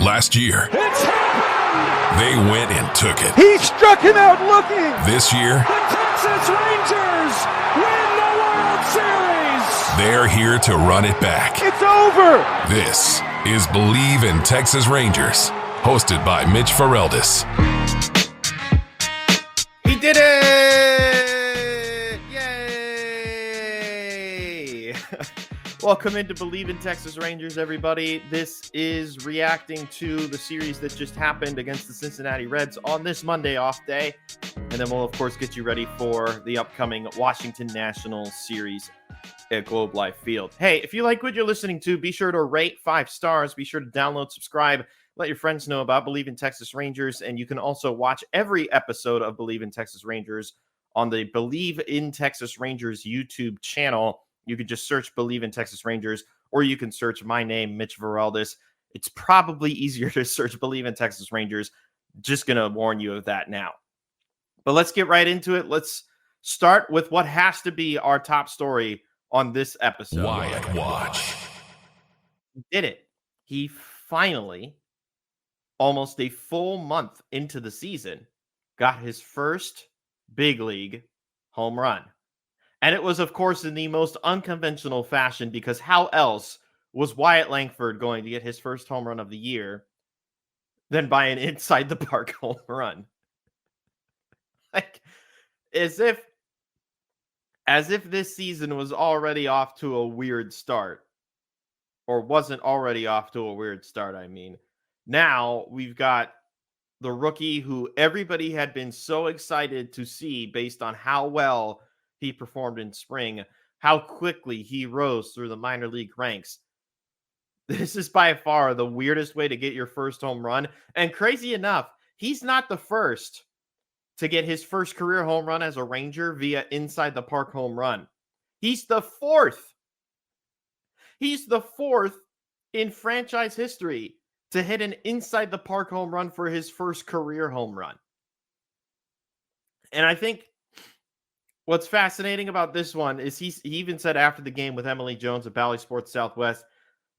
Last year, It's happened! they went and took it. He struck him out looking! This year, The Texas Rangers win the World Series! they're here to run it back. It's over! This is Bleav in Texas Rangers, hosted by Mitch Ferreldis. He did it! Yay! Welcome into Bleav in Texas Rangers, everybody. This is reacting to the series that just happened against the Cincinnati Reds on this Monday off day. And then we'll, of course, get you ready for the upcoming Washington Nationals series at Globe Life Field. Hey, if you like what you're listening to, be sure to rate 5 stars. Be sure to download, subscribe, let your friends know about Bleav in Texas Rangers. And you can also watch every episode of Bleav in Texas Rangers on the Bleav in Texas Rangers YouTube channel. You could just search Bleav in Texas Rangers, or you can search my name, Mitch Ferreldis. It's probably easier to search Bleav in Texas Rangers. Just going to warn you of that now. But let's get right into it. Let's start with what has to be our top story on this episode. Wyatt Watch. He did it. He finally, almost a full month into the season, got his first big league home run. And it was, of course, in the most unconventional fashion, because how else was Wyatt Langford going to get his first home run of the year than by an inside the park home run? Like, as if this season was already off to a weird start, or wasn't already off to a weird start, I mean. Now we've got the rookie who everybody had been so excited to see based on how well he performed in spring, how quickly he rose through the minor league ranks. This is by far the weirdest way to get your first home run. And crazy enough, he's not the first to get his first career home run as a Ranger via inside the park home run. He's the fourth. He's the fourth in franchise history to hit an inside the park home run for his first career home run. And I think what's fascinating about this one is he even said after the game with Emily Jones at Bally Sports Southwest,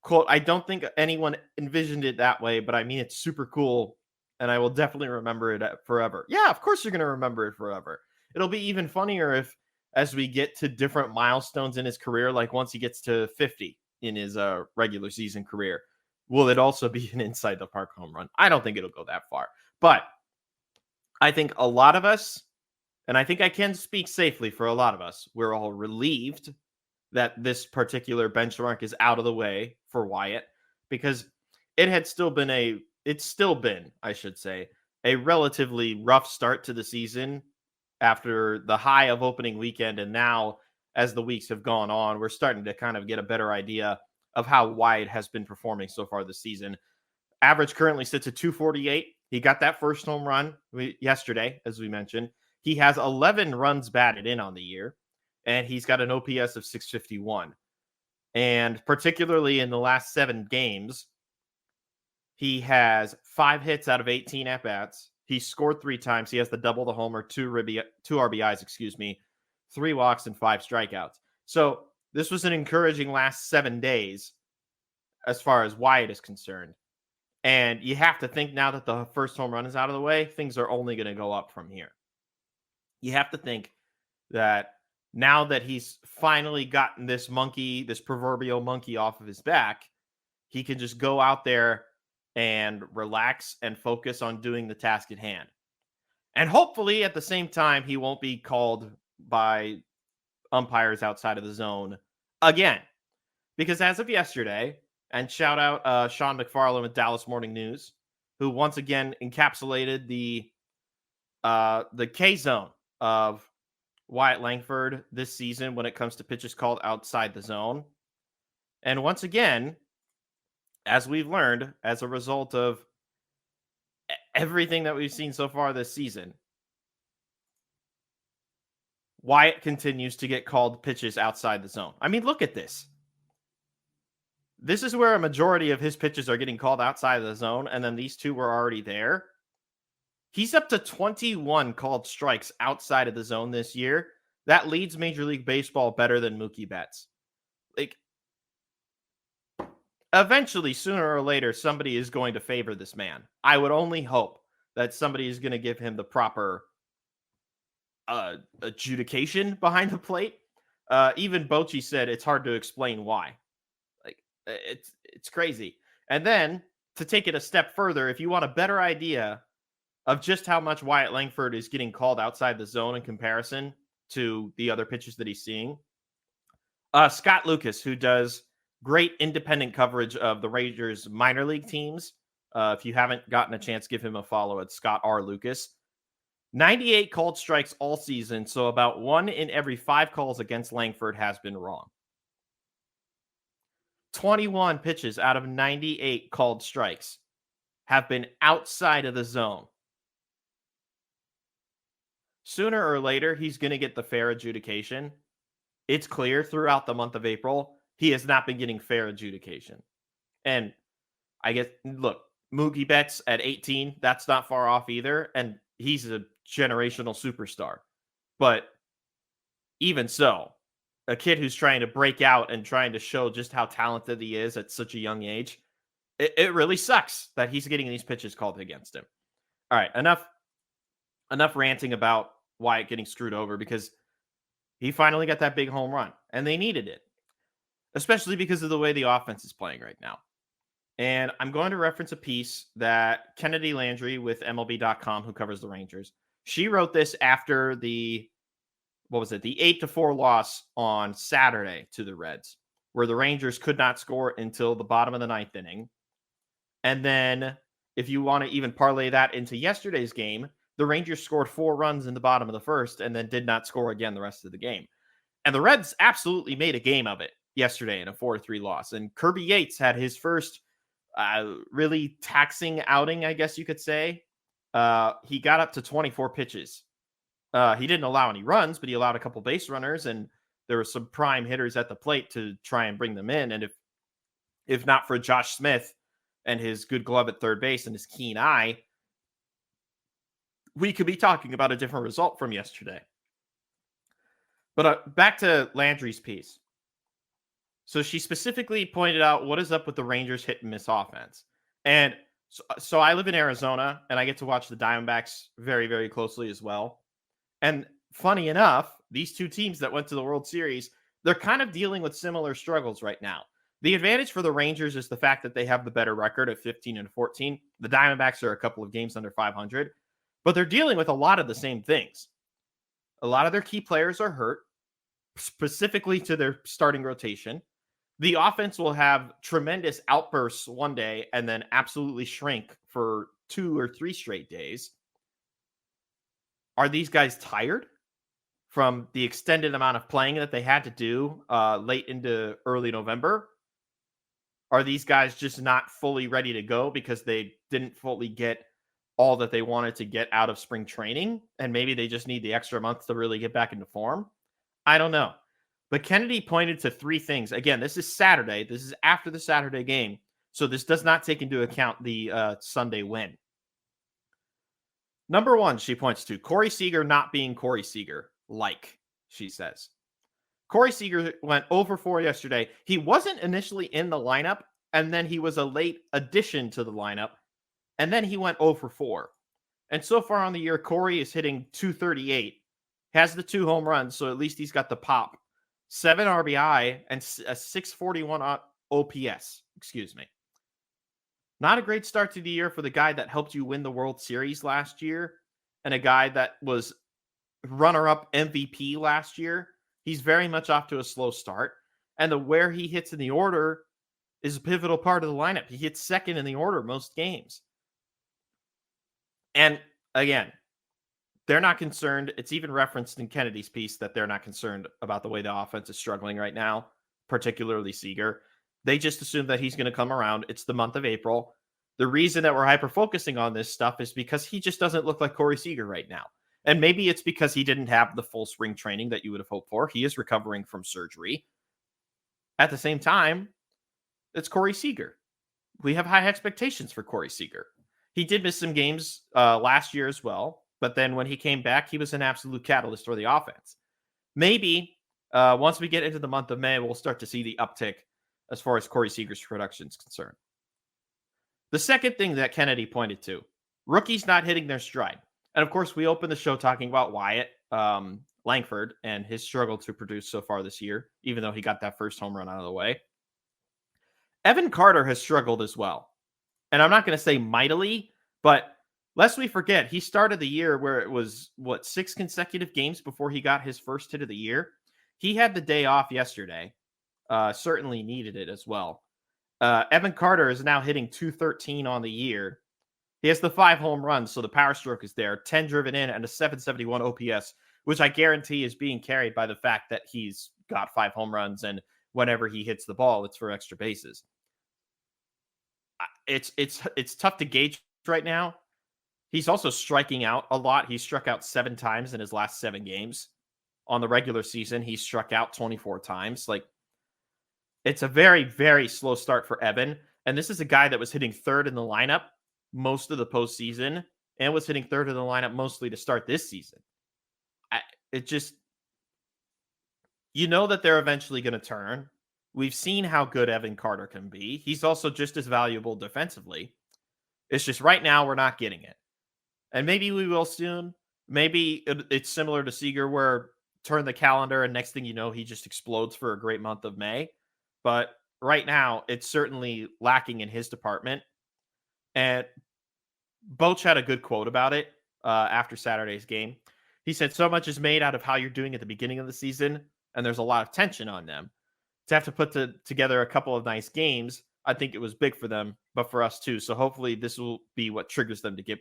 quote, "I don't think anyone envisioned it that way, but I mean, it's super cool, and I will definitely remember it forever." Yeah, of course you're going to remember it forever. It'll be even funnier if, as we get to different milestones in his career, like once he gets to 50 in his regular season career, will it also be an inside the park home run? I don't think it'll go that far. But I think a lot of us, and I think I can speak safely for a lot of us, we're all relieved that this particular benchmark is out of the way for Wyatt, because it's still been, I should say, a relatively rough start to the season after the high of opening weekend. And now, as the weeks have gone on, we're starting to kind of get a better idea of how Wyatt has been performing so far this season. Average currently sits at 248. He got that first home run yesterday, as we mentioned. He has 11 runs batted in on the year, and he's got an OPS of 651. And particularly in the last 7 games, he has 5 hits out of 18 at-bats. He scored 3 times. He has the double, the homer, 2 RBIs, 3 walks, and 5 strikeouts. So this was an encouraging last 7 days as far as Wyatt is concerned. And you have to think, now that the first home run is out of the way, things are only going to go up from here. You have to think that now that he's finally gotten this proverbial monkey off of his back, he can just go out there and relax and focus on doing the task at hand. And hopefully at the same time, he won't be called by umpires outside of the zone again. Because as of yesterday, and shout out Sean McFarland with Dallas Morning News, who once again encapsulated the K-zone of Wyatt Langford this season when it comes to pitches called outside the zone. And once again, as we've learned, as a result of everything that we've seen so far this season, Wyatt continues to get called pitches outside the zone. I mean, look at this. This is where a majority of his pitches are getting called outside of the zone, and then these 2 were already there. He's up to 21 called strikes outside of the zone this year. That leads Major League Baseball better than Mookie Betts. Like, eventually, sooner or later, somebody is going to favor this man. I would only hope that somebody is going to give him the proper adjudication behind the plate. Even Bochy said it's hard to explain why. Like it's crazy. And then to take it a step further, if you want a better idea of just how much Wyatt Langford is getting called outside the zone in comparison to the other pitches that he's seeing, Scott Lucas, who does great independent coverage of the Rangers minor league teams. If you haven't gotten a chance, give him a follow at Scott R. Lucas. 98 called strikes all season, so about 1 in every 5 calls against Langford has been wrong. 21 pitches out of 98 called strikes have been outside of the zone. Sooner or later, he's going to get the fair adjudication. It's clear throughout the month of April, he has not been getting fair adjudication. And I guess, look, Mookie Betts at 18, that's not far off either. And he's a generational superstar. But even so, a kid who's trying to break out and trying to show just how talented he is at such a young age, it really sucks that he's getting these pitches called against him. All right, enough ranting about Wyatt getting screwed over, because he finally got that big home run, and they needed it, especially because of the way the offense is playing right now. And I'm going to reference a piece that Kennedy Landry with MLB.com, who covers the Rangers, she wrote this after the 8-4 loss on Saturday to the Reds, where the Rangers could not score until the bottom of the 9th inning. And then if you want to even parlay that into yesterday's game, the Rangers scored 4 runs in the bottom of the first and then did not score again the rest of the game. And the Reds absolutely made a game of it yesterday in a 4-3 loss. And Kirby Yates had his first really taxing outing, I guess you could say. He got up to 24 pitches. He didn't allow any runs, but he allowed a couple base runners, and there were some prime hitters at the plate to try and bring them in. And if not for Josh Smith and his good glove at third base and his keen eye, we could be talking about a different result from yesterday. But back to Landry's piece. So she specifically pointed out what is up with the Rangers hit and miss offense. And so I live in Arizona, and I get to watch the Diamondbacks very, very closely as well. And funny enough, these two teams that went to the World Series, they're kind of dealing with similar struggles right now. The advantage for the Rangers is the fact that they have the better record of 15-14. The Diamondbacks are a couple of games under 500, but they're dealing with a lot of the same things. A lot of their key players are hurt, specifically to their starting rotation. The offense will have tremendous outbursts one day and then absolutely shrink for 2 or 3 straight days. Are these guys tired from the extended amount of playing that they had to do late into early November? Are these guys just not fully ready to go because they didn't fully get all that they wanted to get out of spring training, and maybe they just need the extra month to really get back into form? I don't know. But Kennedy pointed to 3 things. Again, this is Saturday. This is after the Saturday game, so this does not take into account the Sunday win. Number 1, she points to Corey Seager not being Corey Seager, she says. Corey Seager went 0-4 yesterday. He wasn't initially in the lineup, and then he was a late addition to the lineup, and then he went 0-4. And so far on the year, Corey is hitting .238, has the 2 home runs, so at least he's got the pop. 7 RBI and a .641 OPS. Excuse me. Not a great start to the year for the guy that helped you win the World Series last year, and a guy that was runner-up MVP last year. He's very much off to a slow start, and where he hits in the order is a pivotal part of the lineup. He hits second in the order most games. And again, they're not concerned. It's even referenced in Kennedy's piece that they're not concerned about the way the offense is struggling right now, particularly Seager. They just assume that he's going to come around. It's the month of April. The reason that we're hyper-focusing on this stuff is because he just doesn't look like Corey Seager right now. And maybe it's because he didn't have the full spring training that you would have hoped for. He is recovering from surgery. At the same time, it's Corey Seager. We have high expectations for Corey Seager. He did miss some games last year as well, but then when he came back, he was an absolute catalyst for the offense. Maybe once we get into the month of May, we'll start to see the uptick as far as Corey Seager's production is concerned. The second thing that Kennedy pointed to, rookies not hitting their stride. And of course, we opened the show talking about Wyatt Langford and his struggle to produce so far this year, even though he got that first home run out of the way. Evan Carter has struggled as well. And I'm not going to say mightily, but lest we forget, he started the year where it was, 6 consecutive games before he got his first hit of the year. He had the day off yesterday. Certainly needed it as well. Evan Carter is now hitting .213 on the year. He has the 5 home runs, so the power stroke is there, 10 driven in, and a .771 OPS, which I guarantee is being carried by the fact that he's got 5 home runs, and whenever he hits the ball, it's for extra bases. It's tough to gauge right now. He's also striking out a lot. He struck out 7 times in his last 7 games. On the regular season, he struck out 24 times. Like, it's a very, very slow start for Evan. And this is a guy that was hitting third in the lineup most of the postseason and was hitting third in the lineup mostly to start this season. You know that they're eventually going to turn. We've seen how good Evan Carter can be. He's also just as valuable defensively. It's just right now we're not getting it. And maybe we will soon. Maybe it's similar to Seager where turn the calendar and next thing you know, he just explodes for a great month of May. But right now, it's certainly lacking in his department. And Boch had a good quote about it after Saturday's game. He said, so much is made out of how you're doing at the beginning of the season, and there's a lot of tension on them. To have to put together a couple of nice games, I think it was big for them, but for us too. So hopefully this will be what triggers them to get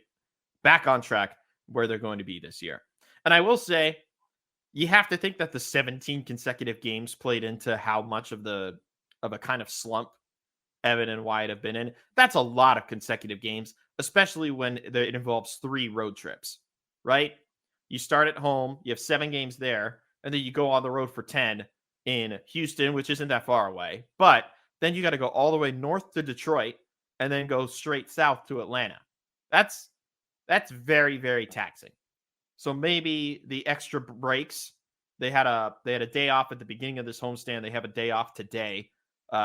back on track where they're going to be this year. And I will say, you have to think that the 17 consecutive games played into how much of a kind of slump Evan and Wyatt have been in. That's a lot of consecutive games, especially when it involves 3 road trips, right? You start at home, you have 7 games there, and then you go on the road for 10 in Houston, which isn't that far away. But then you got to go all the way north to Detroit and then go straight south to Atlanta. That's very, very taxing. So maybe the extra breaks, they had a day off at the beginning of this homestand. They have a day off today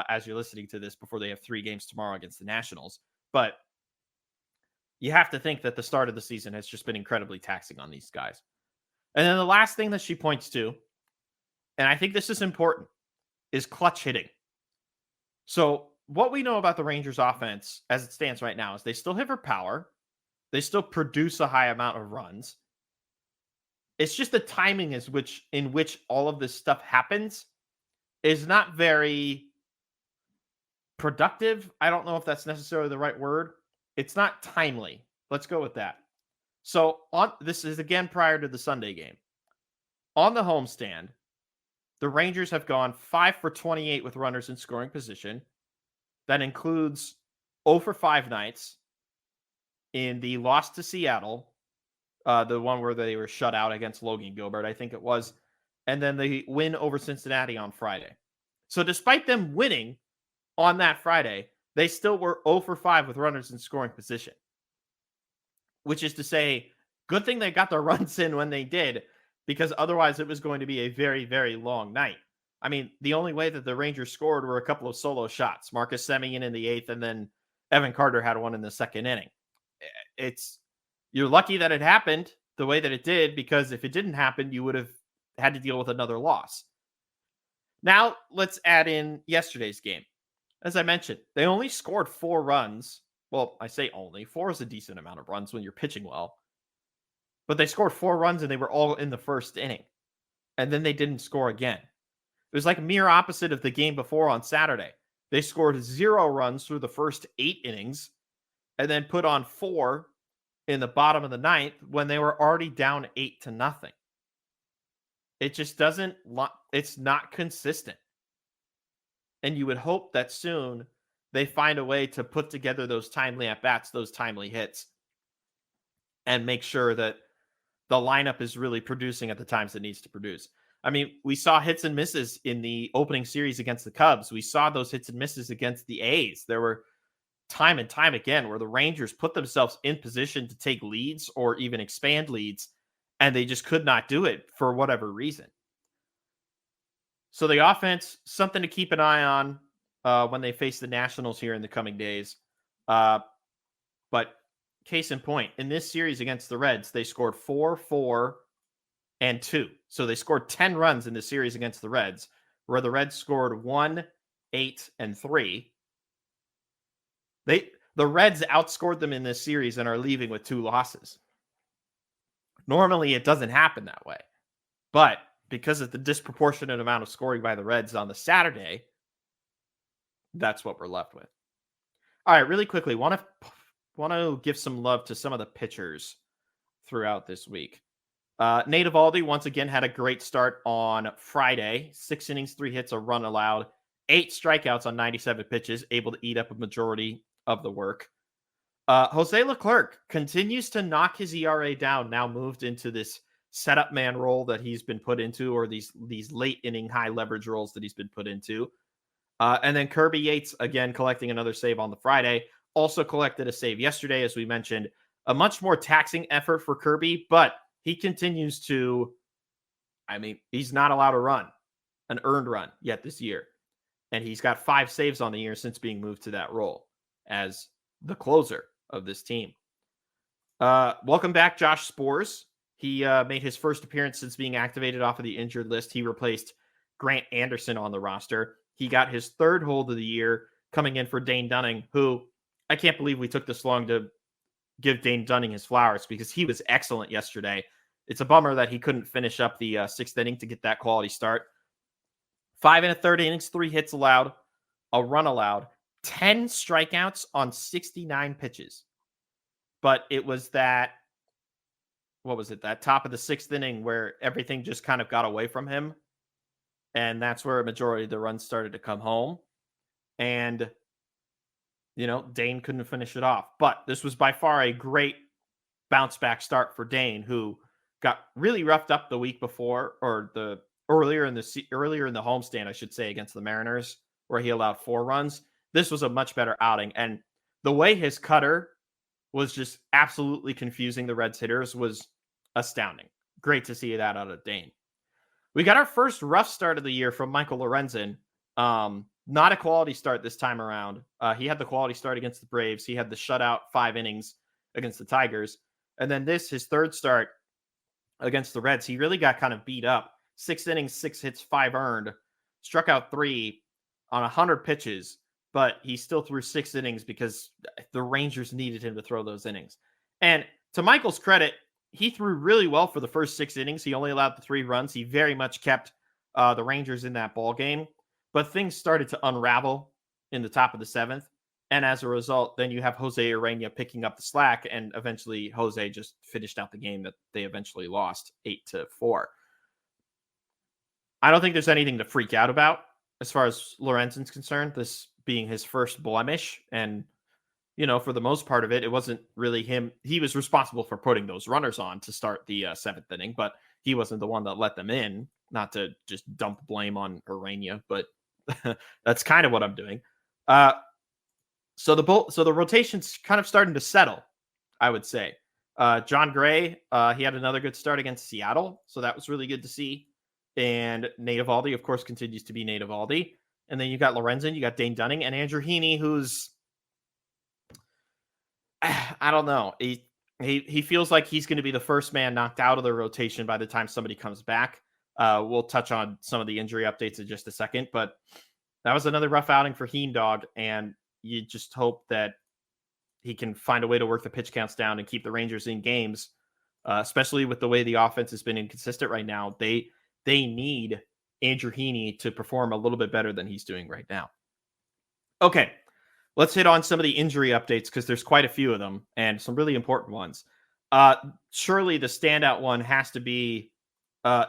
as you're listening to this before they have 3 games tomorrow against the Nationals. But you have to think that the start of the season has just been incredibly taxing on these guys. And then the last thing that she points to, and I think this is important, is clutch hitting. So what we know about the Rangers offense as it stands right now is they still hit for power. They still produce a high amount of runs. It's just the timing in which all of this stuff happens is not very productive. I don't know if that's necessarily the right word. It's not timely. Let's go with that. So this is again prior to the Sunday game. On the homestand, the Rangers have gone 5 for 28 with runners in scoring position. That includes 0 for 5 nights in the loss to Seattle, the one where they were shut out against Logan Gilbert, I think it was, and then the win over Cincinnati on Friday. So despite them winning on that Friday, they still were 0 for 5 with runners in scoring position, which is to say, good thing they got their runs in when they did, because otherwise it was going to be a very, very long night. I mean, the only way that the Rangers scored were a couple of solo shots. Marcus Semien in the 8th, and then Evan Carter had one in the 2nd inning. You're lucky that it happened the way that it did, because if it didn't happen, you would have had to deal with another loss. Now, let's add in yesterday's game. As I mentioned, they only scored 4 runs. Well, I say only. 4 is a decent amount of runs when you're pitching well. But they scored 4 runs, and they were all in the 1st inning. And then they didn't score again. It was like a mere opposite of the game before on Saturday. They scored 0 runs through the first 8 innings and then put on 4 in the bottom of the 9th when they were already down 8-0. It just doesn't, it's not consistent. And you would hope that soon they find a way to put together those timely at-bats, those timely hits, and make sure that the lineup is really producing at the times it needs to produce. I mean, we saw hits and misses in the opening series against the Cubs. We saw those hits and misses against the A's. There were time and time again where the Rangers put themselves in position to take leads or even expand leads, and they just could not do it for whatever reason. So the offense, something to keep an eye on. when they face the Nationals here in the coming days. But case in point, in this series against the Reds, they scored 4, 4, and 2. So they scored 10 runs in the series against the Reds, where the Reds scored 1, 8, and 3. The Reds outscored them in this series and are leaving with 2 losses. Normally, it doesn't happen that way. But because of the disproportionate amount of scoring by the Reds on the Saturday, that's what we're left with. All right, really quickly, want to give some love to some of the pitchers throughout this week. Nate Eovaldi once again had a great start on Friday. 6 innings, 3 hits, a run allowed, 8 strikeouts on 97 pitches, able to eat up a majority of the work. Jose Leclerc continues to knock his ERA down, now moved into this setup man role that he's been put into, or these late inning high leverage roles that he's been put into. And then Kirby Yates, again, collecting another save on the Friday, also collected a save yesterday, as we mentioned. A much more taxing effort for Kirby, but he continues to, he's not allowed to run an earned run yet this year. And he's got 5 saves on the year since being moved to that role as the closer of this team. Welcome back, Josh Spores. He made his first appearance since being activated off of the injured list. He replaced Grant Anderson on the roster. He got his 3rd hold of the year coming in for Dane Dunning, who I can't believe we took this long to give Dane Dunning his flowers because he was excellent yesterday. It's a bummer that he couldn't finish up the 6th inning to get that quality start. 5 1/3 innings, 3 hits allowed, a run allowed, 10 strikeouts on 69 pitches. But it was that top of the 6th inning where everything just kind of got away from him. And that's where a majority of the runs started to come home. And, Dane couldn't finish it off. But this was by far a great bounce back start for Dane, who got really roughed up the week before, or earlier in the homestand, I should say, against the Mariners, where he allowed 4 runs. This was a much better outing. And the way his cutter was just absolutely confusing the Reds hitters was astounding. Great to see that out of Dane. We got our first rough start of the year from Michael Lorenzen. Not a quality start this time around. He had the quality start against the Braves. He had the shutout 5 innings against the Tigers. And then his 3rd start against the Reds, he really got kind of beat up. 6 innings, 6 hits, 5 earned. Struck out 3 on 100 pitches, but he still threw 6 innings because the Rangers needed him to throw those innings. And to Michael's credit, he threw really well for the first 6 innings. He only allowed the 3 runs. He very much kept the Rangers in that ball game. But things started to unravel in the top of the 7th. And as a result, then you have Jose Urena picking up the slack. And eventually, Jose just finished out the game that they eventually lost 8-4. I don't think there's anything to freak out about as far as Lorenzen's concerned, this being his first blemish. And, for the most part of it, it wasn't really him. He was responsible for putting those runners on to start the 7th inning, but he wasn't the one that let them in. Not to just dump blame on Urena, but that's kind of what I'm doing. So the rotation's kind of starting to settle, I would say. John Gray, he had another good start against Seattle, so that was really good to see. And Nate Eovaldi, of course, continues to be Nate Eovaldi. And then you got Lorenzen, you got Dane Dunning, and Andrew Heaney, who's, I don't know. He feels like he's going to be the first man knocked out of the rotation by the time somebody comes back. We'll touch on some of the injury updates in just a second, but that was another rough outing for Heen Dog, and you just hope that he can find a way to work the pitch counts down and keep the Rangers in games, especially with the way the offense has been inconsistent right now. They need Andrew Heaney to perform a little bit better than he's doing right now. Okay, let's hit on some of the injury updates because there's quite a few of them and some really important ones. Surely the standout one has to be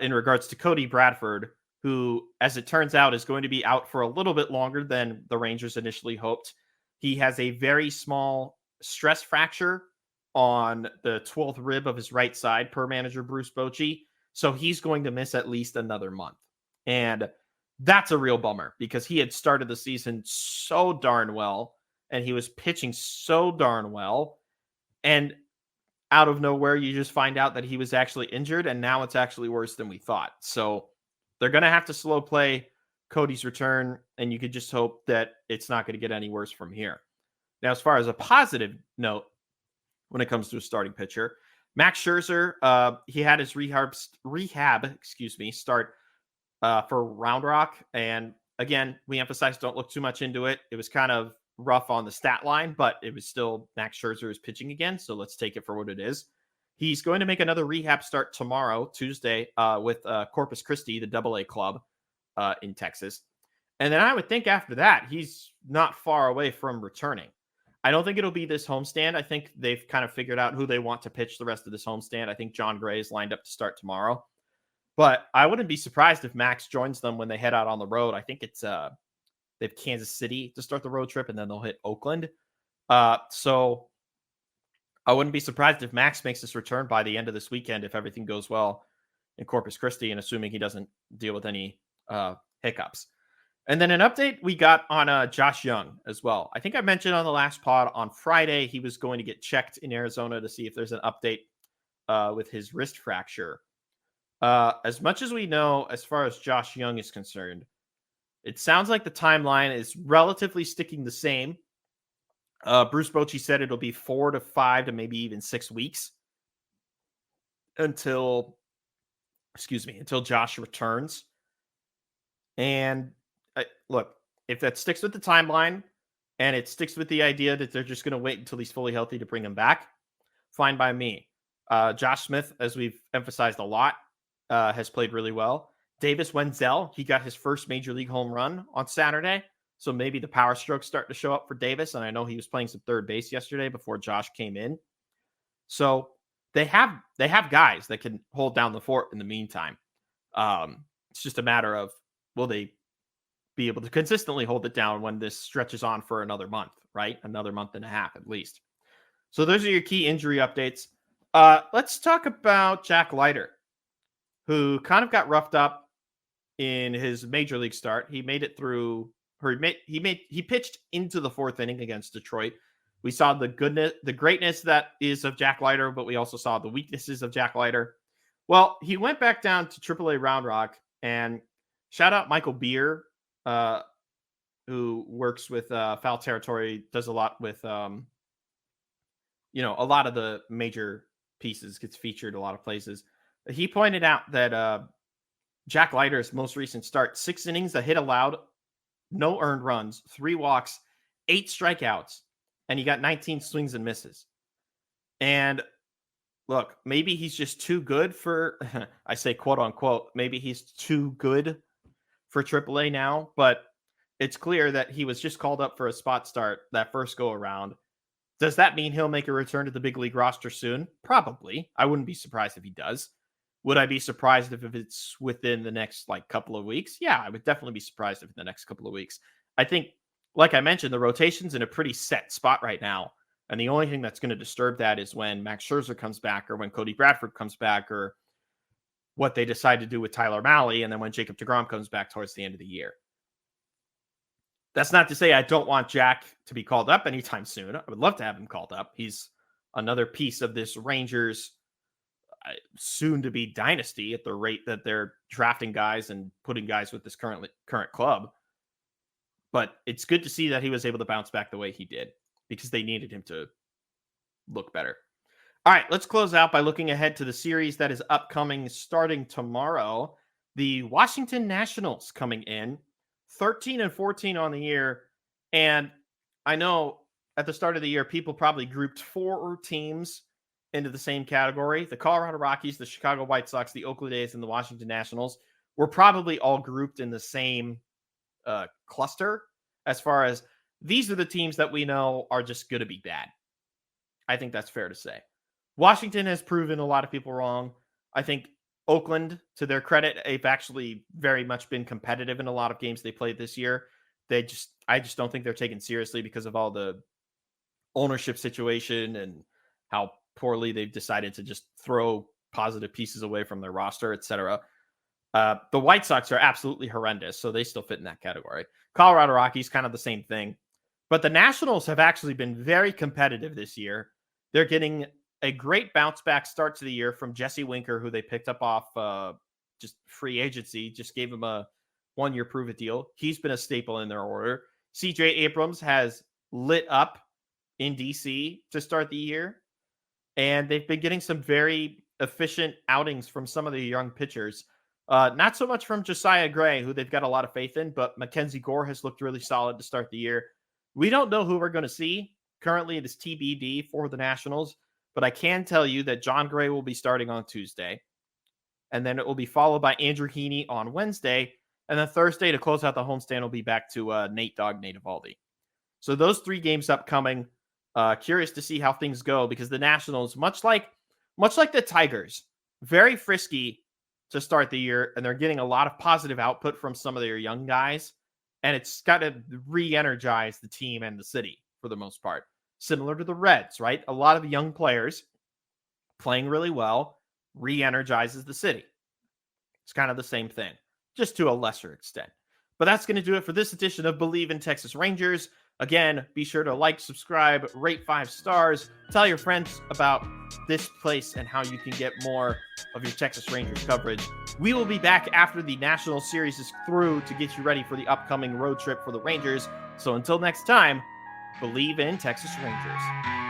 in regards to Cody Bradford, who, as it turns out, is going to be out for a little bit longer than the Rangers initially hoped. He has a very small stress fracture on the 12th rib of his right side, per manager Bruce Bochy. So he's going to miss at least another month. And that's a real bummer because he had started the season so darn well and he was pitching so darn well. And out of nowhere, you just find out that he was actually injured, and now it's actually worse than we thought. So they're going to have to slow play Cody's return, and you could just hope that it's not going to get any worse from here. Now, as far as a positive note, when it comes to a starting pitcher, Max Scherzer, he had his rehab, start for Round Rock. And again, we emphasize don't look too much into it. It was kind of rough on the stat line, but it was still Max Scherzer is pitching again. So let's take it for what it is. He's going to make another rehab start tomorrow, Tuesday, with Corpus Christi, the AA club in Texas. And then I would think after that, he's not far away from returning. I don't think it'll be this homestand. I think they've kind of figured out who they want to pitch the rest of this homestand. I think John Gray is lined up to start tomorrow. But I wouldn't be surprised if Max joins them when they head out on the road. I think it's they have Kansas City to start the road trip, and then they'll hit Oakland. So I wouldn't be surprised if Max makes his return by the end of this weekend if everything goes well in Corpus Christi, and assuming he doesn't deal with any hiccups. And then an update we got on Josh Young as well. I think I mentioned on the last pod on Friday he was going to get checked in Arizona to see if there's an update with his wrist fracture. As much as we know, as far as Josh Young is concerned, it sounds like the timeline is relatively sticking the same. Bruce Bochy said it'll be 4 to 5 to maybe even 6 weeks until Josh returns. And look, if that sticks with the timeline and it sticks with the idea that they're just going to wait until he's fully healthy to bring him back, fine by me. Josh Smith, as we've emphasized a lot, has played really well. Davis Wenzel, he got his first major league home run on Saturday. So maybe the power strokes start to show up for Davis. And I know he was playing some third base yesterday before Josh came in. So they have guys that can hold down the fort in the meantime. It's just a matter of, will they be able to consistently hold it down when this stretches on for another month, right? Another month and a half at least. So those are your key injury updates. Let's talk about Jack Leiter, who kind of got roughed up in his major league start. He made it through, he pitched into the fourth inning against Detroit. We saw the greatness that is of Jack Leiter, but we also saw the weaknesses of Jack Leiter. Well, he went back down to AAA Round Rock, and shout out Michael Beer, who works with Foul Territory, does a lot with, a lot of the major pieces, gets featured a lot of places. He pointed out that Jack Leiter's most recent start, 6 innings, a hit allowed, no earned runs, 3 walks, 8 strikeouts, and he got 19 swings and misses. And look, maybe he's just too good for, I say quote unquote, maybe he's too good for AAA now, but it's clear that he was just called up for a spot start that first go around. Does that mean he'll make a return to the big league roster soon? Probably. I wouldn't be surprised if he does. Would I be surprised if it's within the next couple of weeks? Yeah, I would definitely be surprised if in the next couple of weeks. I think, like I mentioned, the rotation's in a pretty set spot right now. And the only thing that's going to disturb that is when Max Scherzer comes back, or when Cody Bradford comes back, or what they decide to do with Tyler Mahle, and then when Jacob deGrom comes back towards the end of the year. That's not to say I don't want Jack to be called up anytime soon. I would love to have him called up. He's another piece of this Rangers soon-to-be dynasty at the rate that they're drafting guys and putting guys with this current club. But it's good to see that he was able to bounce back the way he did, because they needed him to look better. All right, let's close out by looking ahead to the series that is upcoming starting tomorrow. The Washington Nationals coming in 13-14 on the year. And I know at the start of the year, people probably grouped 4 teams into the same category. The Colorado Rockies, the Chicago White Sox, the Oakland A's, and the Washington Nationals were probably all grouped in the same cluster, as far as these are the teams that we know are just going to be bad. I think that's fair to say. Washington has proven a lot of people wrong. I think Oakland, to their credit, they've actually very much been competitive in a lot of games they played this year. I just don't think they're taken seriously because of all the ownership situation and how poorly they've decided to just throw positive pieces away from their roster, etc. The White Sox are absolutely horrendous, so they still fit in that category. Colorado Rockies, kind of the same thing. But the Nationals have actually been very competitive this year. They're getting a great bounce back start to the year from Jesse Winker, who they picked up off just free agency, just gave him a 1-year prove-it deal. He's been a staple in their order. C.J. Abrams has lit up in D.C. to start the year, and they've been getting some very efficient outings from some of the young pitchers. Not so much from Josiah Gray, who they've got a lot of faith in, but Mackenzie Gore has looked really solid to start the year. We don't know who we're going to see. Currently, it is TBD for the Nationals, but I can tell you that John Gray will be starting on Tuesday, and then it will be followed by Andrew Heaney on Wednesday, and then Thursday to close out the homestand will be back to Nate Eovaldi. So those 3 games upcoming. Curious to see how things go, because the Nationals, much like the Tigers, very frisky to start the year, and they're getting a lot of positive output from some of their young guys, and it's got to re-energize the team and the city for the most part. Similar to the Reds, right? A lot of young players playing really well re-energizes the city. It's kind of the same thing, just to a lesser extent. But that's going to do it for this edition of Bleav in Texas Rangers. Again, be sure to like, subscribe, rate 5 stars, tell your friends about this place and how you can get more of your Texas Rangers coverage. We will be back after the National Series is through to get you ready for the upcoming road trip for the Rangers. So until next time, Bleav in Texas Rangers.